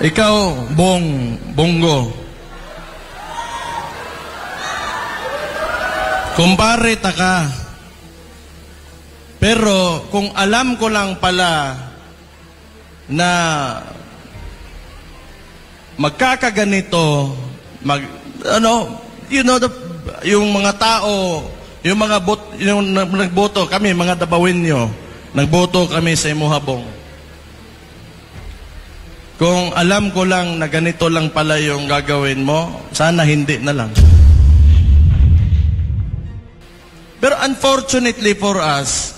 Ikaw, Bongo. Kumpare ta ka. Pero kung alam ko lang pala na magkakaganito, yung mga tao, yung nagboto kami, mga Dabawinyo, nagboto kami sa Imuhabong. Kung alam ko lang na ganito lang pala yung gagawin mo, sana hindi na lang. Pero unfortunately for us,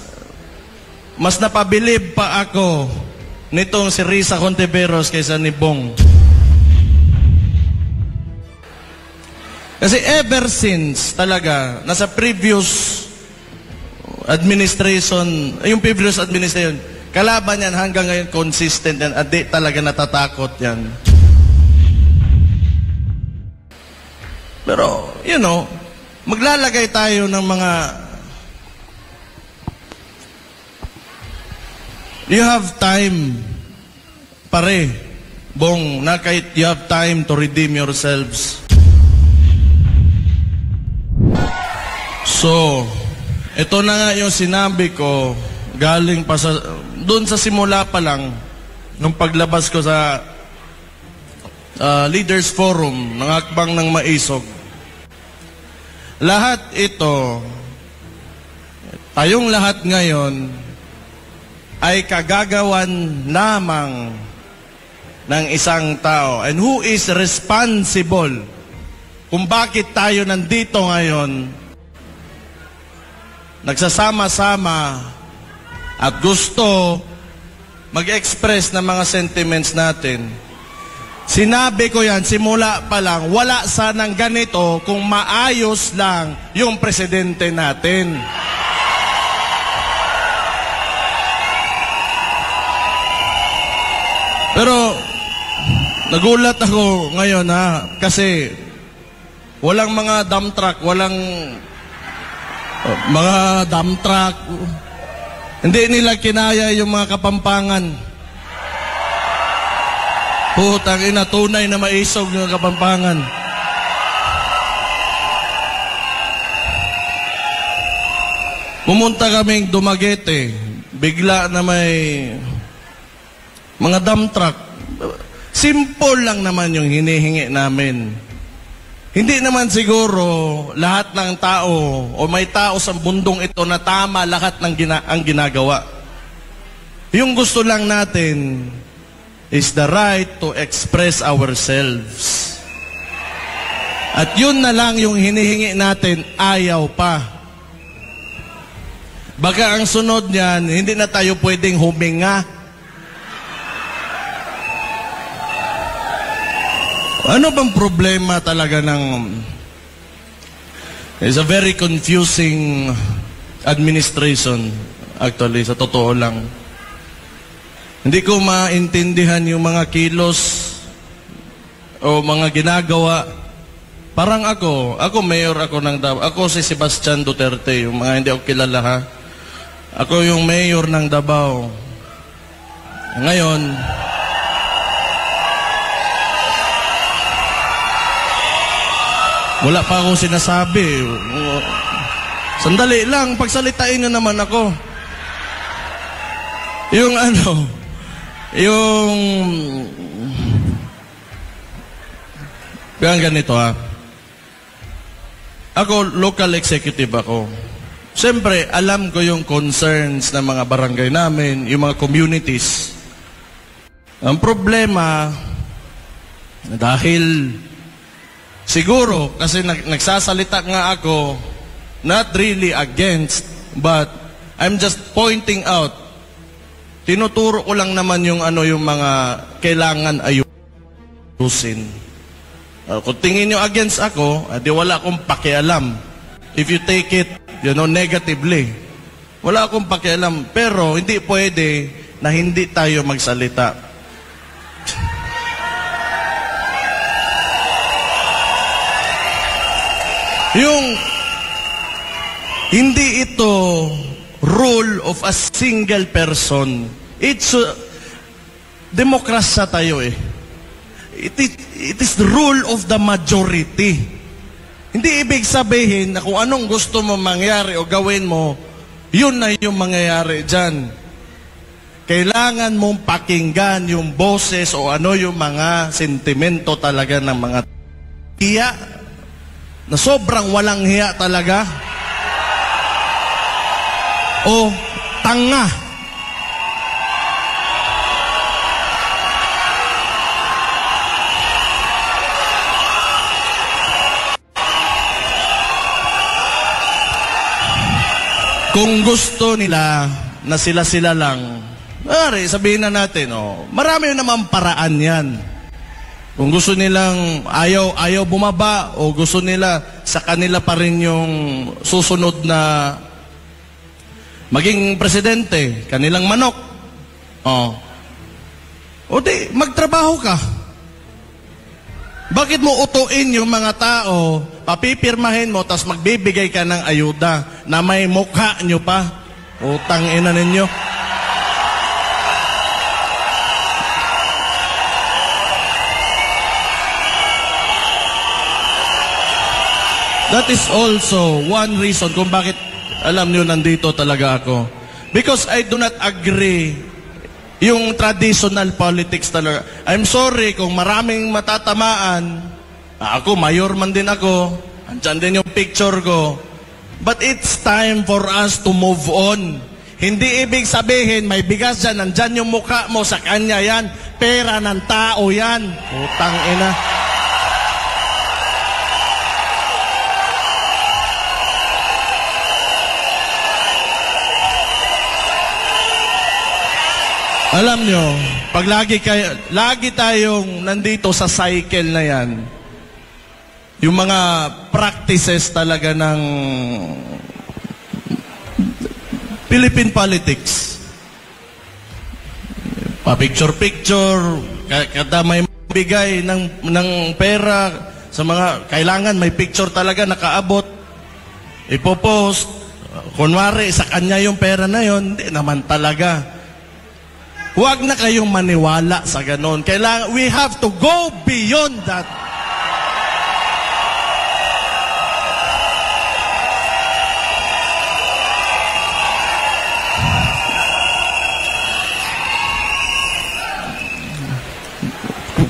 mas napabilib pa ako nitong si Risa Contiveros kaysa ni Bong. Kasi ever since talaga, nasa previous administration, kalaban yan hanggang ngayon consistent yan at di talaga natatakot yan. Pero, maglalagay tayo ng mga you have time pare, Bong, na kahit you have time to redeem yourselves. So, ito na nga yung sinabi ko galing pa doon sa simula pa lang nung paglabas ko sa Leaders Forum ng Hakbang ng Maisog. Lahat ito, tayong lahat ngayon ay kagagawan lamang ng isang tao. And who is responsible kung bakit tayo nandito ngayon, nagsasama-sama at gusto mag-express ng mga sentiments natin. Sinabi ko yan, simula pa lang, wala sanang ganito kung maayos lang yung presidente natin. Pero, nagulat ako ngayon kasi walang mga dump truck, mga dump truck. Hindi nila kinaya yung mga Kapampangan. Putang ina, tunay na maisog yung Kapampangan. Pumunta kaming Dumaguete. Bigla na may mga dump truck. Simple lang naman yung hinihingi namin. Hindi naman siguro lahat ng tao o may tao sa bundong ito na tama lahat ng ang ginagawa. Yung gusto lang natin is the right to express ourselves. At yun na lang yung hinihingi natin, ayaw pa. Baka ang sunod niyan, hindi na tayo pwedeng huminga. Ano bang problema talaga ng... It's a very confusing administration, actually, sa totoo lang. Hindi ko maintindihan yung mga kilos o mga ginagawa. Parang ako mayor ako ng Davao. Ako si Sebastian Duterte, yung mga hindi ako kilala ha. Ako yung mayor ng Davao. Ngayon, wala pa akong sinasabi. Sandali lang, pagsalitain nyo naman ako. Kaya ganito ha. Ako, local executive ako. Siyempre, alam ko yung concerns ng mga barangay namin, yung mga communities. Ang problema, dahil siguro, kasi nagsasalita nga ako, not really against, but I'm just pointing out, tinuturo ko lang naman yung mga kailangan ayusin. Kung tingin nyo against ako, di wala akong pakialam. If you take it, negatively, wala akong pakialam. Pero hindi pwede na hindi tayo magsalita. Yung hindi ito rule of a single person. It's demokrasya tayo eh. it is the rule of the majority. Hindi ibig sabihin na kung anong gusto mo mangyari o gawin mo, yun na yung mangyayari dyan. Kailangan mong pakinggan yung boses o ano yung mga sentimento talaga ng mga hiya, na sobrang walang hiya talaga, o tanga. Kung gusto nila na sila-sila lang, sabihin na natin, marami naman paraan yan. Kung gusto nilang ayaw bumaba o gusto nila sa kanila pa rin yung susunod na maging presidente, kanilang manok. O di, magtrabaho ka. Bakit mo utuin yung mga tao, papipirmahin mo, tas magbibigay ka ng ayuda na may mukha nyo pa? Utang ina ninyo. That is also one reason kung bakit, alam nyo, nandito talaga ako. Because I do not agree yung traditional politics talaga. I'm sorry kung maraming matatamaan. Ako, mayor man din ako. Andyan din yung picture ko. But it's time for us to move on. Hindi ibig sabihin, may bigas dyan, nandyan yung mukha mo, sa kanya yan. Pera ng tao yan. Putang ina. Alam nyo, pag lagi tayong nandito sa cycle na yan, yung mga practices talaga ng Philippine politics, pa-picture-picture, kada may bigay ng pera sa mga kailangan, may picture talaga nakaabot, ipopost, kunwari sa kanya yung pera na yon, hindi naman talaga. Huwag na kayong maniwala sa ganon. Kailangan, we have to go beyond that.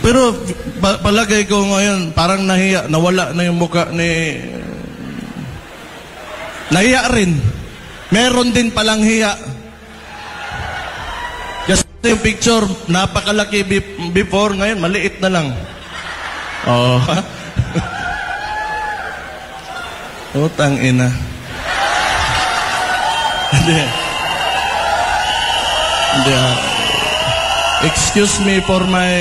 Pero palagay ko ngayon, parang nahiya, nawala na yung mukha ni... Nahiya rin. Meron din palang hiya. Yung picture, napakalaki before, ngayon, maliit na lang. Utang ina. Hindi. Excuse me for my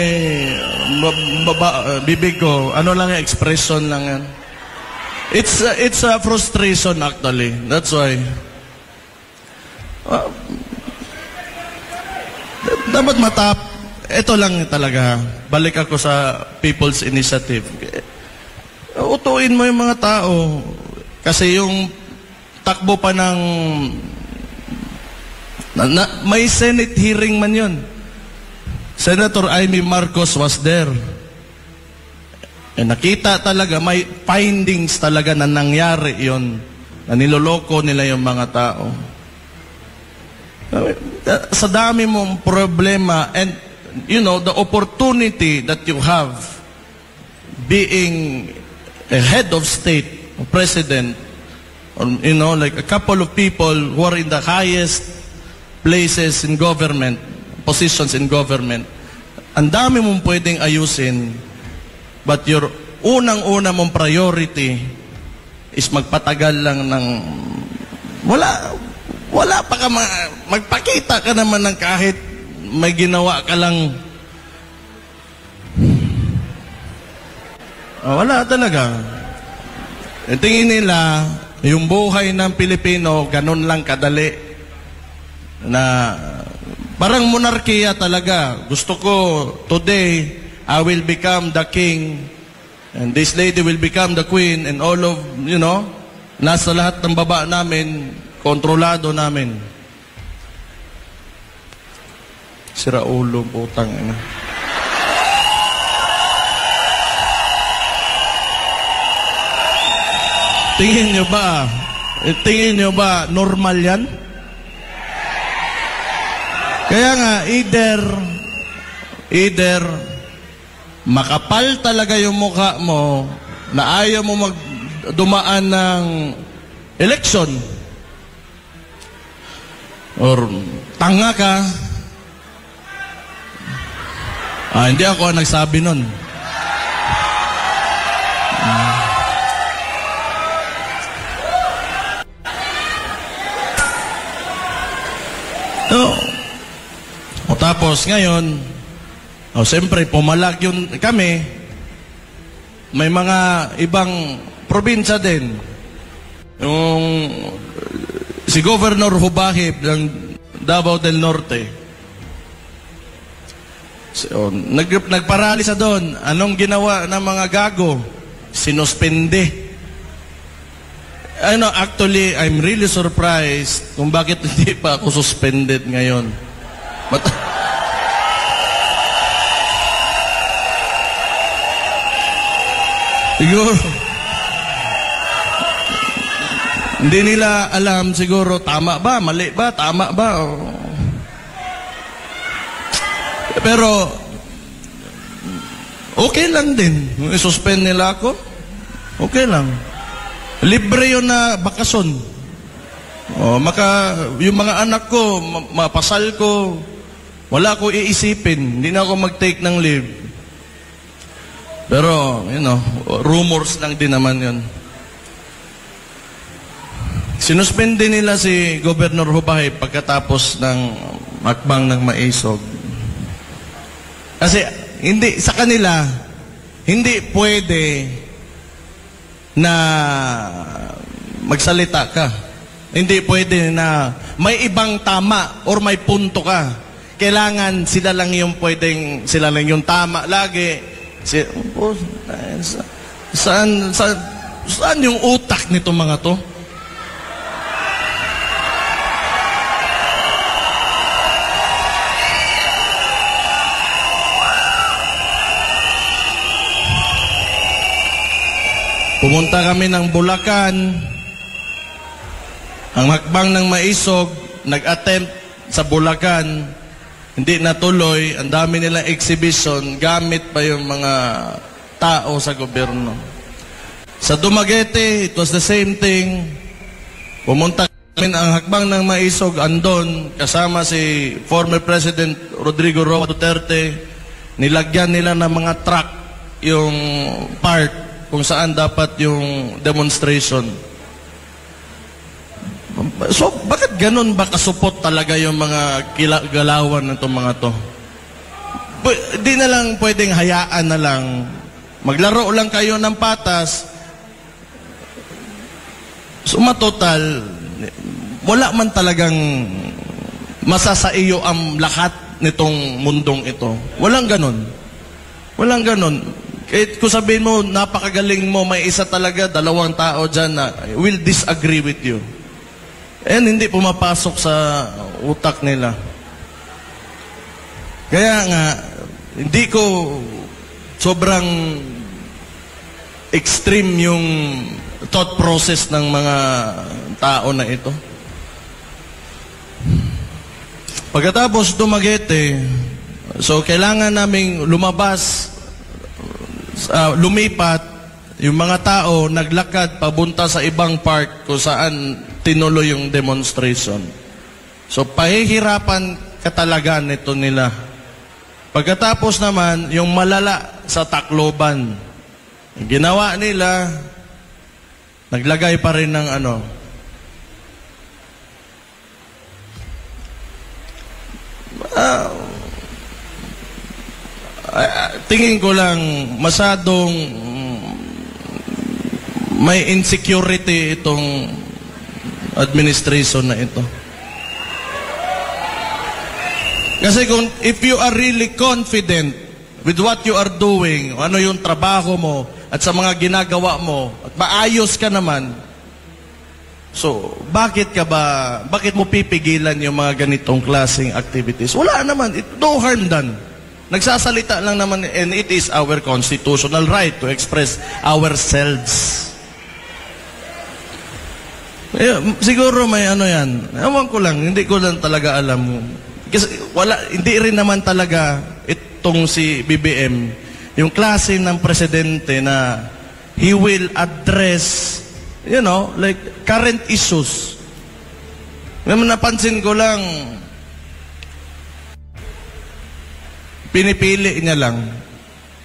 bibig ko. Ano lang yung expression lang yan. It's a frustration actually. That's why. Dapat ito lang talaga, balik ako sa People's Initiative. Utuin mo yung mga tao. Kasi yung takbo pa ng... may Senate hearing man yun. Senator Amy Marcos was there. Nakita talaga, may findings talaga na nangyari yon, na niloloko nila yung mga tao. Sa dami mong problema and the opportunity that you have being a head of state, a president, or, like a couple of people who are in the highest places in government, positions in government, ang dami mong pwedeng ayusin, but your unang-una mong priority is magpatagal lang ng wala pa ka magpakita ka naman ng kahit may ginawa ka lang. Wala talaga. Tingin nila, yung buhay ng Pilipino, ganun lang kadali. Na parang monarkiya talaga. Gusto ko, today, I will become the king, and this lady will become the queen, and all of, nasa lahat ng baba namin, kontrolado namin. Sira ulo, putang ina. tingin nyo ba normal yan? Kaya nga, either makapal talaga yung mukha mo na ayaw mo dumaan ng election or tanga ka. Hindi ako ang nagsabi nun. O tapos ngayon, siyempre pumalag yun kami. May mga ibang probinsya din. Yung si Governor Hubahib ng Davao del Norte. So, nagparalisa doon. Anong ginawa ng mga gago? Sinuspende. Actually, I'm really surprised kung bakit hindi pa ako suspended ngayon. Siguro, hindi nila alam siguro, tama ba, mali ba, tama ba. Pero, okay lang din. I-suspend nila ako, okay lang. Libre yun na bakasyon. Yung mga anak ko, mapasal ko, wala ko iisipin. Hindi na ako mag-take ng leave. Pero, rumors lang din naman yun. Sinuspende nila si Governor Hubahib pagkatapos ng hakbang ng Maisog. Kasi, sa kanila, hindi pwede na magsalita ka. Hindi pwede na may ibang tama or may punto ka. Kailangan sila lang yung tama lagi. Saan yung utak nito mga to? Pumunta kami ng Bulacan. Ang hakbang ng Maisog, nag-attempt sa Bulacan, hindi natuloy. Ang dami nilang exhibition, gamit pa yung mga tao sa gobyerno. Sa Dumaguete, it was the same thing. Pumunta kami ang hakbang ng Maisog, andon, kasama si former President Rodrigo Roa Duterte. Nilagyan nila ng mga truck yung part kung saan dapat yung demonstration. So, bakit ganun ba kasupot talaga yung mga galawan ng itong mga to? Di na lang pwedeng hayaan na lang. Maglaro lang kayo ng patas. Sumatotal, wala man talagang masasaiyo ang lahat nitong mundong ito. Walang ganun. Walang ganun. Kung sabihin mo, napakagaling mo, may isa talaga, 2 tao dyan na will disagree with you. And hindi pumapasok sa utak nila. Kaya nga, hindi ko sobrang extreme yung thought process ng mga tao na ito. Pagkatapos Dumaguete, so kailangan naming lumabas, lumipat, yung mga tao naglakad pabunta sa ibang part kung saan tinuloy yung demonstration. So pahihirapan katalaga nito nila. Pagkatapos naman, yung malala sa Tacloban, ginawa nila, naglagay pa rin ng tingin ko lang masyadong may insecurity itong administration na ito. Kasi if you are really confident with what you are doing, ano yung trabaho mo at sa mga ginagawa mo at maayos ka naman, so bakit mo pipigilan yung mga ganitong klaseng activities? Wala naman, no harm done. Nagsasalita lang naman, and it is our constitutional right to express ourselves. Siguro may ano yan. Ewan ko lang, hindi ko lang talaga alam. Kasi hindi rin naman talaga itong si BBM, yung klase ng presidente na he will address, like current issues. Napansin ko lang, pinipili niya lang.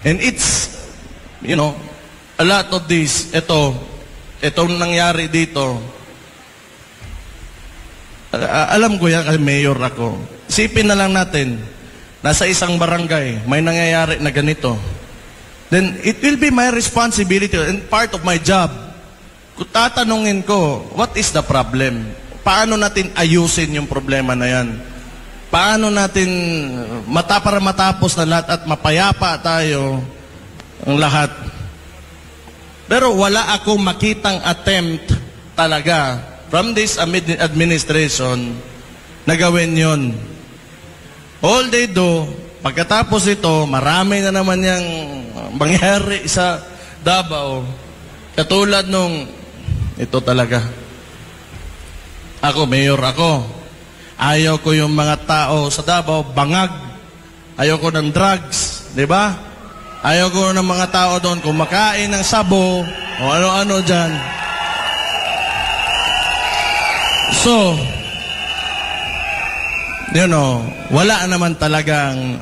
And it's, a lot of this, itong nangyari dito, alam ko yan kasi mayor ako. Sipin na lang natin, nasa isang barangay, may nangyayari na ganito. Then, it will be my responsibility and part of my job. Kung tatanungin ko, what is the problem? Paano natin ayusin yung problema na yan? Paano natin para matapos na lahat at mapayapa tayo ang lahat? Pero wala akong makitang attempt talaga from this administration na gawin yun. All they do, pagkatapos ito, marami na naman yung mangyari sa Davao. Katulad nung, ito talaga. Ako, mayor ako. Ayaw ko yung mga tao sa Davao, bangag. Ayaw ko ng drugs, di ba? Ayaw ko ng mga tao doon kumakain ng sabo o ano-ano dyan. So, wala naman talagang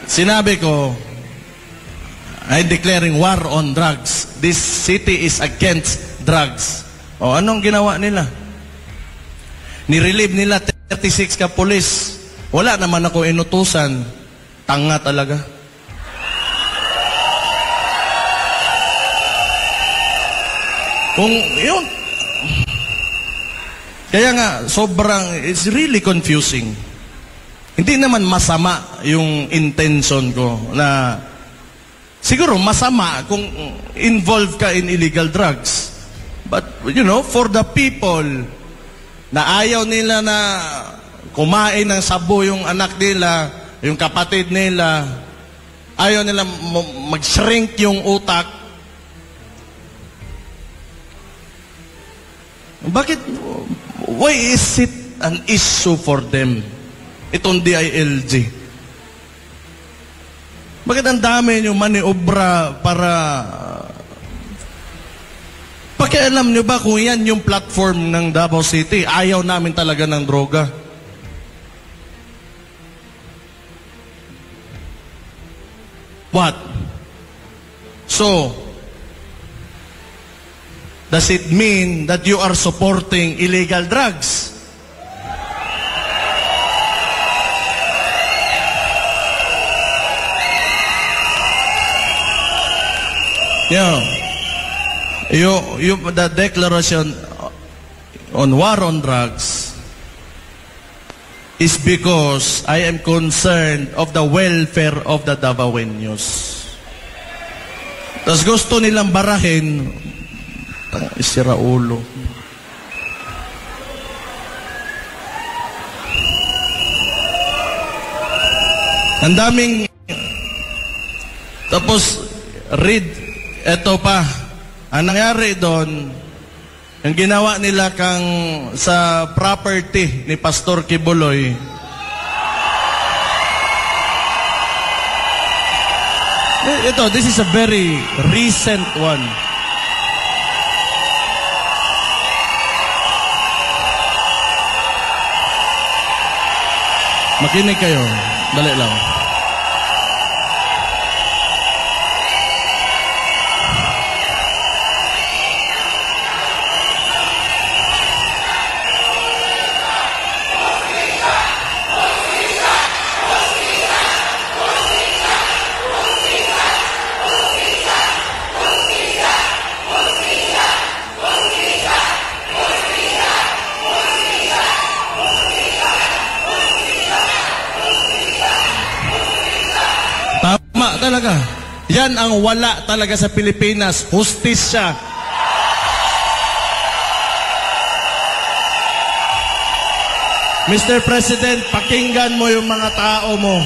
sinabi ko, I'm declaring war on drugs. This city is against drugs. O, anong ginawa nila? Nirelieve nila 36 ka pulis. Wala naman ako inutusan. Tanga talaga. Kung yun, kaya nga, it's really confusing. Hindi naman masama yung intention ko na, siguro masama kung involved ka in illegal drugs. But, for the people na ayaw nila na kumain ng sabo yung anak nila, yung kapatid nila, ayaw nila mag-shrink yung utak, bakit, why is it an issue for them? Itong DILG. Bakit ang dami nyo maniobra para... Pakialam nyo ba kung yan yung platform ng Davao City? Ayaw namin talaga ng droga. What? So, does it mean that you are supporting illegal drugs? The declaration on war on drugs is because I am concerned of the welfare of the Davaoenos. Tapos gusto nilang barahin, isira ulo. Ang daming, tapos read, eto pa, ang nangyari doon, yung ginawa nila sa property ni Pastor Kibuloy, this is a very recent one. Makinig kayo. Dali lang. Talaga. Yan ang wala talaga sa Pilipinas. Hustisya. Mr. President, pakinggan mo yung mga tao mo.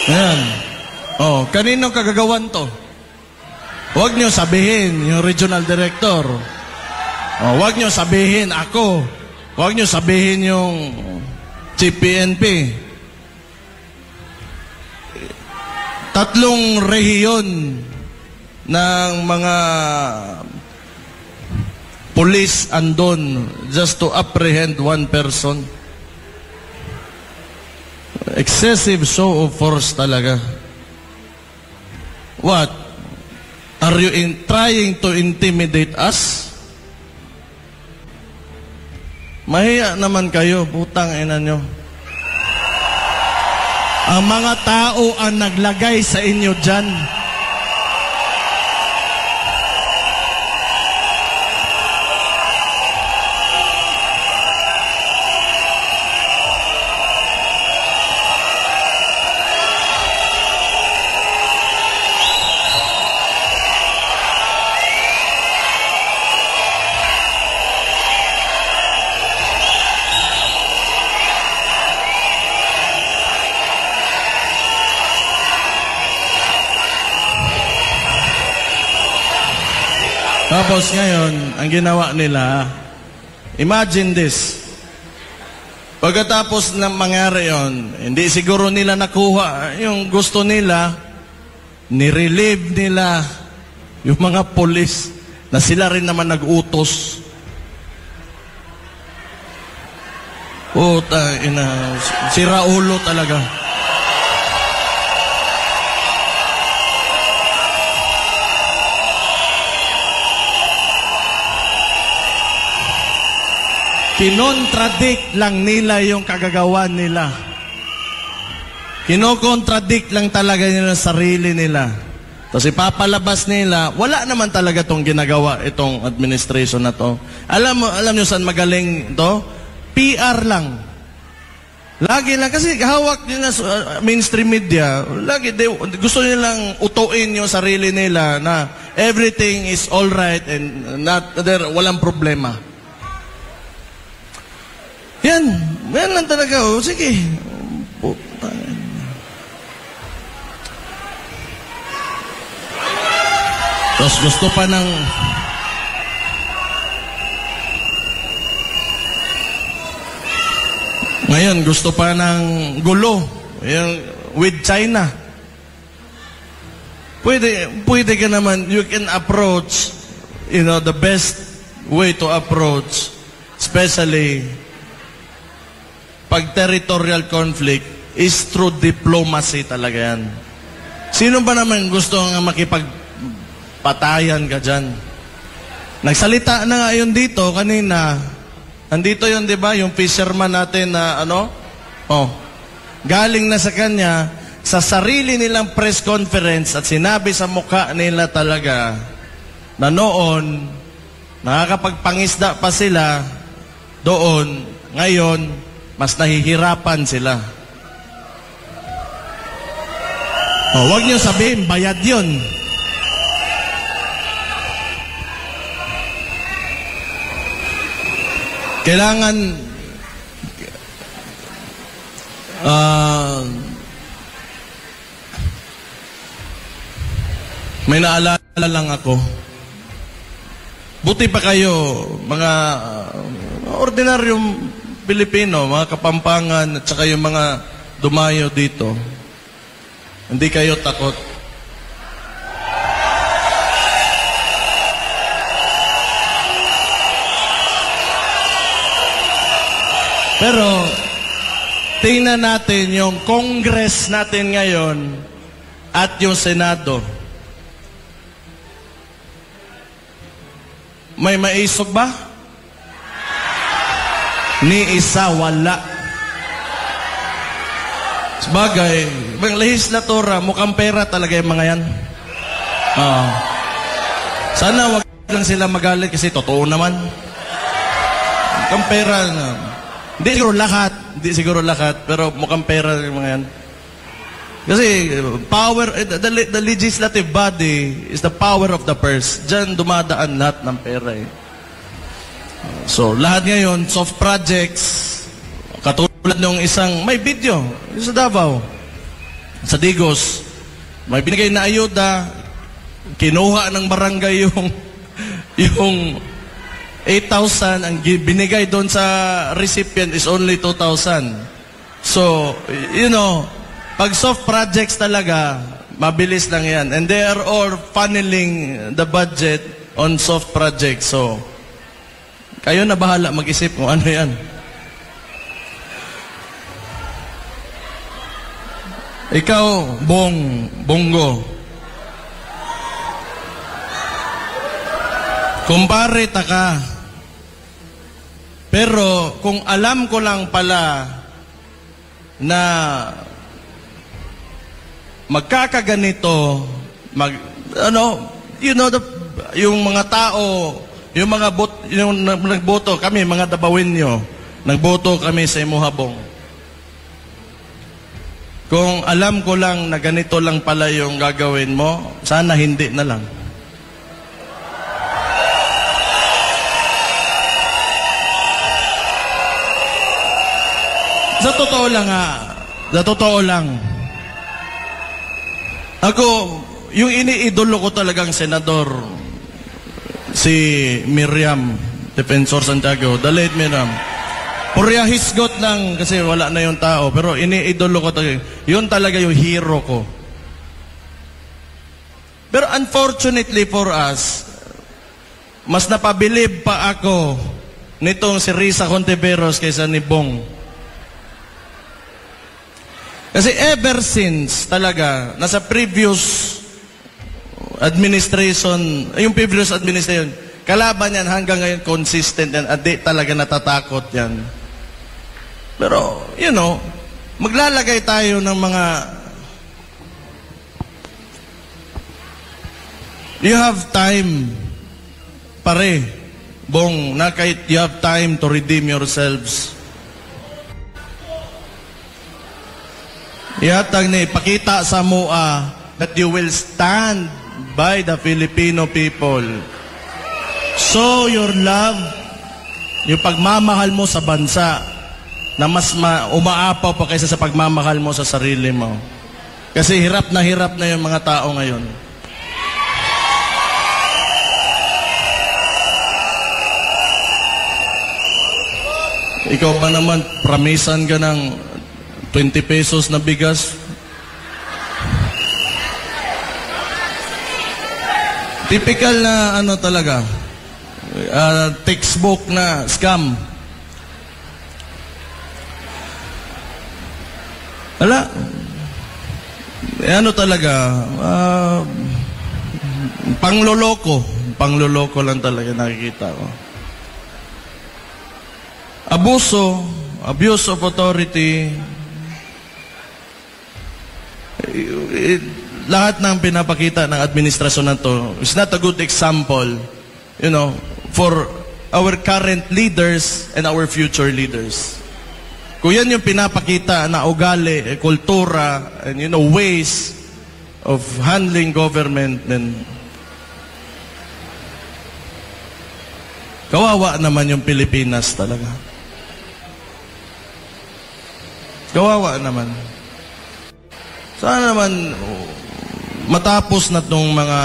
Ayan. Oh, kanino kagagawan to? Huwag nyo sabihin yung regional director. Oh, huwag nyo sabihin ako. Huwag nyo sabihin yung Chief PNP. 3 rehiyon ng mga police andon just to apprehend one person. Excessive show of force talaga. What? Are you trying to intimidate us? Mahiya naman kayo, putang ina nyo. Ang mga tao ang naglagay sa inyo dyan. Tapos ngayon, ang ginawa nila, imagine this. Pagkatapos ng mangyari yon, hindi siguro nila nakuha yung gusto nila, nirelieve nila yung mga polis na sila rin naman nag-utos. Sira ulo talaga. Kinontradict lang nila yung kagagawan nila. Kinokontradict lang talaga nila sarili nila. Tapos ipapalabas nila, wala naman talaga tong ginagawa itong administration na to. Alam nyo saan magaling to? PR lang. Lagi lang, kasi hawak nila mainstream media, gusto nilang utuin yung sarili nila na everything is alright and walang problema. Yan lang talaga. Oh. Sige. Tapos gusto pa ng... Ngayon, gusto pa ng gulo. With China. Pwede ka naman, you can approach, the best way to approach, especially pag territorial conflict is through diplomacy talaga yan. Sino ba naman gusto nga makipagpatayan ka dyan? Nagsalita na nga yun dito kanina. Andito yun, di ba? Yung fisherman natin na galing na sa kanya sa sarili nilang press conference at sinabi sa mukha nila talaga na noon nakakapagpangisda pa sila doon, ngayon mas nahihirapan sila. Huwag niyo sabihin, bayad yun. Kailangan may naalala lang ako. Buti pa kayo, mga ordinaryong Pilipino, mga Kapampangan, at saka yung mga dumayo dito. Hindi kayo takot. Pero, tingnan natin yung Congress natin ngayon at yung Senado. May maisog ba? Ni isa wala. Sabagay, mga lehislatura, mukhang pera talaga yung mga yan. Sana wag lang sila magalit kasi totoo naman. Mukhang pera na. Hindi siguro lahat, pero mukhang pera yung mga yan. Kasi power, the legislative body is the power of the purse. Diyan dumadaan lahat ng pera eh. So, lahat ngayon, soft projects, katulad ng isang, may video, sa Davao. sa Digos, may binigay na ayuda, kinuha ng barangay yung 8,000, ang binigay doon sa recipient is only 2,000. So, you know, pag soft projects talaga, mabilis lang yan. And they are all funneling the budget on soft projects. So, kayo na bahala mag-isip kung ano yan. Ikaw, Bongo. Kumpare ka. Pero kung alam ko lang pala na magkakaganito, yung mga tao, yung nagboto kami, mga Dabawinyo, nagboto kami sa Imuhabong. Kung alam ko lang na ganito lang pala yung gagawin mo, sana hindi na lang. Sa totoo lang, ako, yung iniidolo ko talagang senador, si Miriam Defensor Santiago, the late Miriam. Purya hisgot lang kasi wala na yung tao, pero iniidolo ko talaga. Yun talaga yung hero ko. Pero unfortunately for us, mas napabilib pa ako nitong si Risa Contiveros kaysa ni Bong. Kasi ever since talaga, nasa previous administration, kalaban yan hanggang ngayon consistent yan, at di talaga natatakot yan. Pero, you know, maglalagay tayo ng mga, you have time, pare, Bong, na kahit you have time to redeem yourselves. Ihatag ni ipakita sa MOA that you will stand by the Filipino people. Show your love, yung pagmamahal mo sa bansa, na mas umaapaw pa kaysa sa pagmamahal mo sa sarili mo. Kasi hirap na yung mga tao ngayon. Ikaw ba naman, promisan ka ng 20 pesos na bigas? Typical na ano talaga, textbook na scam. Wala. Ano talaga, pangloloko lang talaga nakikita ko. Abuse of authority, lahat ng pinapakita ng administrasyon na to is not a good example, you know, for our current leaders and our future leaders. Kung yan yung pinapakita na ugali, kultura, and you know, ways of handling government, then kawawa naman yung Pilipinas talaga. Kawawa naman. Sana naman matapos na itong mga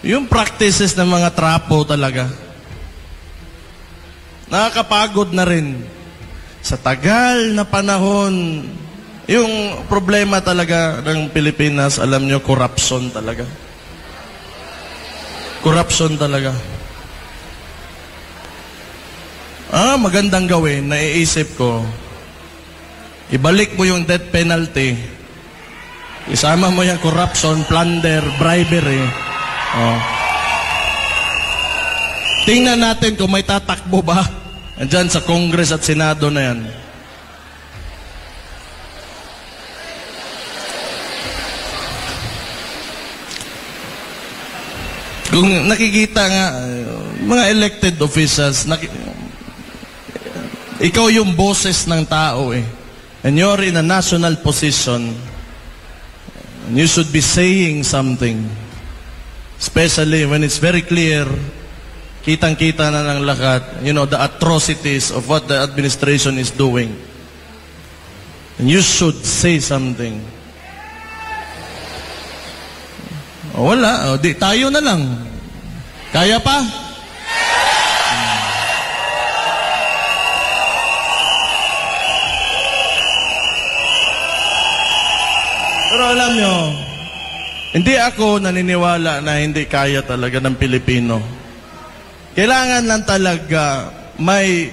yung practices ng mga trapo talaga. Nakakapagod na rin. Sa tagal na panahon, yung problema talaga ng Pilipinas, alam nyo, corruption talaga. Corruption talaga. Magandang gawin, naiisip ko, ibalik mo yung death penalty, isama mo yung corruption, plunder, bribery. Tingnan natin kung may tatakbo ba andyan sa Congress at Senado na yan. Kung nakikita nga, mga elected officials, ikaw yung boses ng tao eh. And you're in a national position. And you should be saying something. Especially when it's very clear, kitang-kita na ng lahat, you know, the atrocities of what the administration is doing. And you should say something. Wala. Di, tayo na lang. Kaya pa? Pero alam nyo, hindi ako naniniwala na hindi kaya talaga ng Pilipino. Kailangan lang talaga may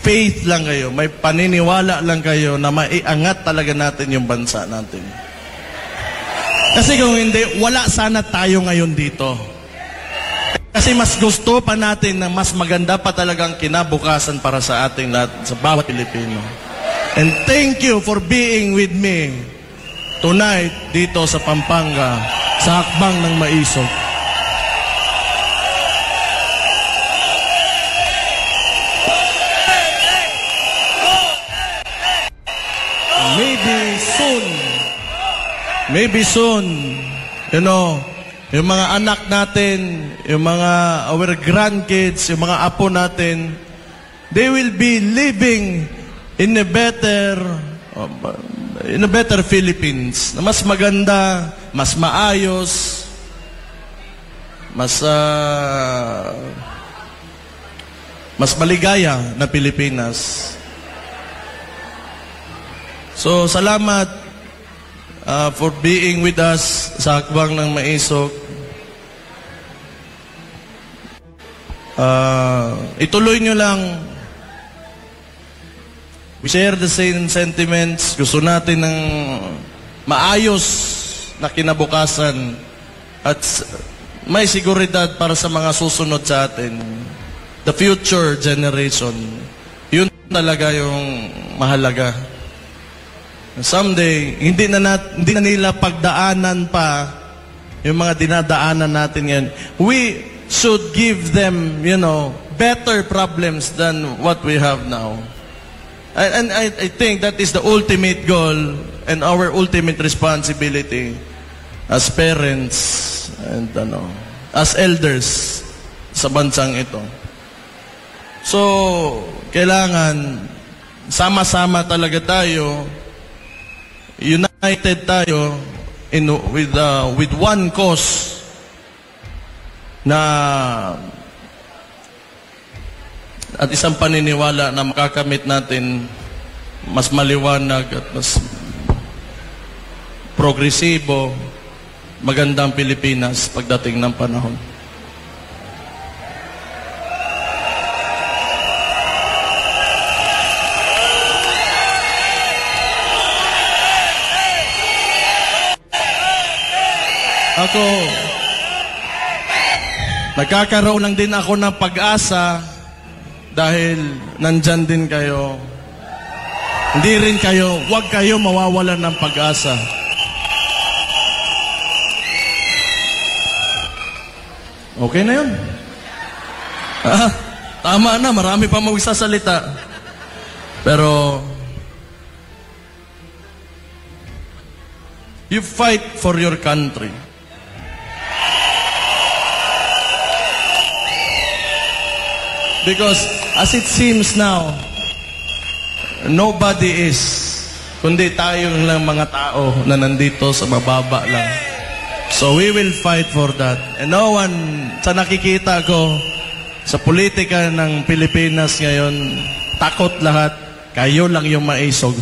faith lang kayo, may paniniwala lang kayo na maiangat talaga natin yung bansa natin. Kasi kung hindi, wala sana tayo ngayon dito. Kasi mas gusto pa natin na mas maganda pa talagang kinabukasan para sa ating lahat, sa bawat Pilipino. And thank you for being with me tonight dito sa Pampanga, sa Hakbang ng Maisog. Maybe soon, you know, yung mga anak natin, yung mga our grandkids, yung mga apo natin, they will be living in a better Philippines, na mas maganda, mas maayos, mas maligaya na Pilipinas. So, salamat for being with us sa Hakbang ng Maisog. Ituloy nyo lang. We share the same sentiments. Gusto natin ng maayos na kinabukasan at may seguridad para sa mga susunod sa atin. The future generation. Yun talaga yung mahalaga. Someday, hindi na nila pagdaanan pa yung mga dinadaanan natin yan. We should give them, you know, better problems than what we have now. And I think that is the ultimate goal and our ultimate responsibility as parents and as elders sa bansang ito. So, kailangan sama-sama talaga tayo, united tayo with one cause na at isang paniniwala na makakamit natin mas maliwanag at mas progresibo, magandang Pilipinas pagdating ng panahon. Ako, nagkakaroon lang din ako ng pag-asa dahil nandyan din kayo. Hindi rin kayo, huwag kayo mawawalan ng pag-asa. Okay na yun? Tama na, marami pa magsasalita. Pero, you fight for your country. Because as it seems now, nobody is, kundi tayo lang mga tao na nandito sa mababa lang. So we will fight for that. And no one, sa nakikita ko, sa politika ng Pilipinas ngayon, takot lahat, kayo lang yung maisog.